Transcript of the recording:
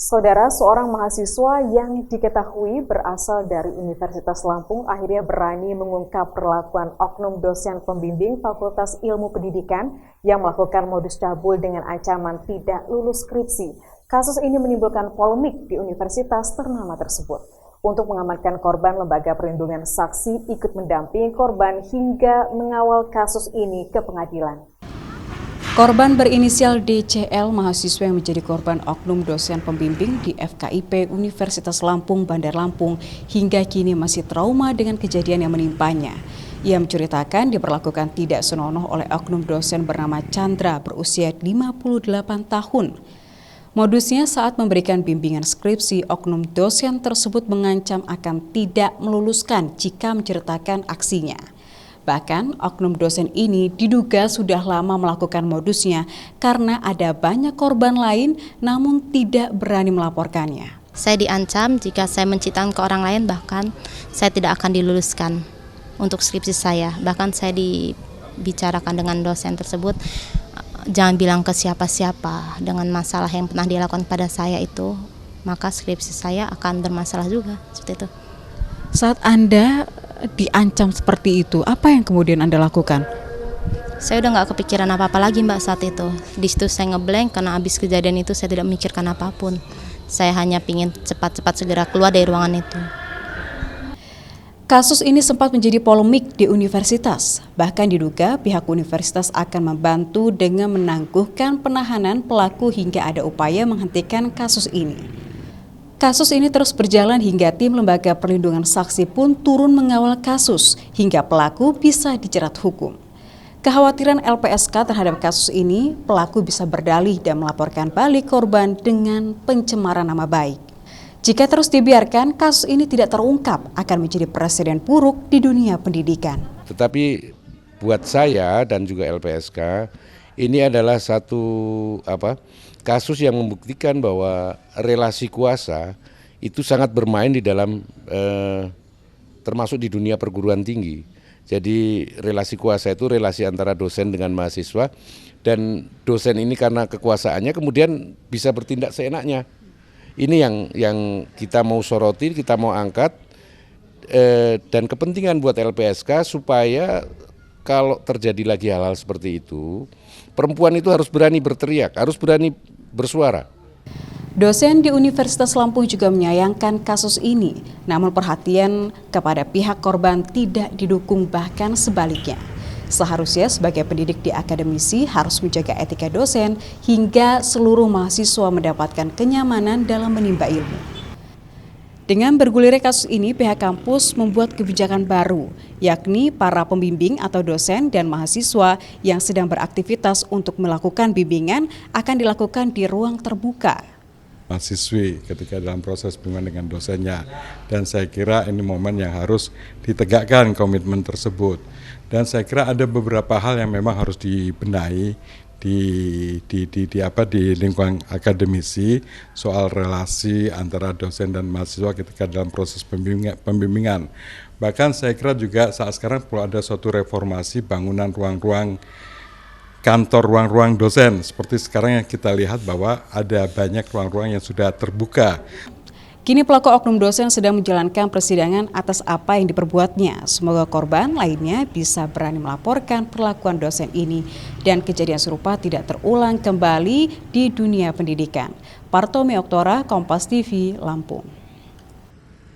Saudara, seorang mahasiswa yang diketahui berasal dari Universitas Lampung akhirnya berani mengungkap perlakuan oknum dosen pembimbing Fakultas Ilmu Pendidikan yang melakukan modus cabul dengan ancaman tidak lulus skripsi. Kasus ini menimbulkan polemik di universitas ternama tersebut. Untuk mengamankan korban, Lembaga Perlindungan Saksi ikut mendampingi korban hingga mengawal kasus ini ke pengadilan. Korban berinisial DCL, mahasiswa yang menjadi korban oknum dosen pembimbing di FKIP Universitas Lampung, Bandar Lampung, hingga kini masih trauma dengan kejadian yang menimpanya. Ia menceritakan diperlakukan tidak senonoh oleh oknum dosen bernama Chandra berusia 58 tahun. Modusnya saat memberikan bimbingan skripsi, oknum dosen tersebut mengancam akan tidak meluluskan jika menceritakan aksinya. Bahkan, oknum dosen ini diduga sudah lama melakukan modusnya karena ada banyak korban lain namun tidak berani melaporkannya. Saya diancam jika saya menceritakan ke orang lain, bahkan saya tidak akan diluluskan untuk skripsi saya. Bahkan saya dibicarakan dengan dosen tersebut, jangan bilang ke siapa-siapa dengan masalah yang pernah dilakukan pada saya itu, maka skripsi saya akan bermasalah juga, seperti itu. Saat Anda diancam seperti itu, apa yang kemudian Anda lakukan? Saya udah nggak kepikiran apa-apa lagi, Mbak, saat itu. Di situ saya ngeblank karena habis kejadian itu saya tidak memikirkan apapun. Saya hanya ingin cepat-cepat segera keluar dari ruangan itu. Kasus ini sempat menjadi polemik di universitas. Bahkan diduga pihak universitas akan membantu dengan menangguhkan penahanan pelaku hingga ada upaya menghentikan kasus ini. Kasus ini terus berjalan hingga tim Lembaga Perlindungan Saksi pun turun mengawal kasus hingga pelaku bisa dijerat hukum. Kekhawatiran LPSK terhadap kasus ini, pelaku bisa berdalih dan melaporkan balik korban dengan pencemaran nama baik. Jika terus dibiarkan, kasus ini tidak terungkap akan menjadi presiden buruk di dunia pendidikan. Tetapi buat saya dan juga LPSK, ini adalah satu kasus yang membuktikan bahwa relasi kuasa itu sangat bermain di dalam termasuk di dunia perguruan tinggi. Jadi relasi kuasa itu relasi antara dosen dengan mahasiswa, dan dosen ini karena kekuasaannya kemudian bisa bertindak seenaknya. Ini yang kita mau soroti, kita mau angkat, dan kepentingan buat LPSK supaya kalau terjadi lagi hal-hal seperti itu, perempuan itu harus berani berteriak, harus berani bersuara. Dosen di Universitas Lampung juga menyayangkan kasus ini, namun perhatian kepada pihak korban tidak didukung, bahkan sebaliknya. Seharusnya sebagai pendidik di akademisi harus menjaga etika dosen hingga seluruh mahasiswa mendapatkan kenyamanan dalam menimba ilmu. Dengan bergulirnya kasus ini, pihak kampus membuat kebijakan baru, yakni para pembimbing atau dosen dan mahasiswa yang sedang beraktivitas untuk melakukan bimbingan akan dilakukan di ruang terbuka. Mahasiswi ketika dalam proses bimbingan dengan dosennya, dan saya kira ini momen yang harus ditegakkan komitmen tersebut. Dan saya kira ada beberapa hal yang memang harus dibenahi di lingkungan akademisi soal relasi antara dosen dan mahasiswa ketika dalam proses pembimbingan. Bahkan saya kira juga saat sekarang perlu ada suatu reformasi bangunan ruang-ruang kantor, ruang-ruang dosen. Seperti sekarang yang kita lihat bahwa ada banyak ruang-ruang yang sudah terbuka. Kini pelaku oknum dosen sedang menjalankan persidangan atas apa yang diperbuatnya. Semoga korban lainnya bisa berani melaporkan perlakuan dosen ini dan kejadian serupa tidak terulang kembali di dunia pendidikan. Partomi Oktora, Kompas TV, Lampung.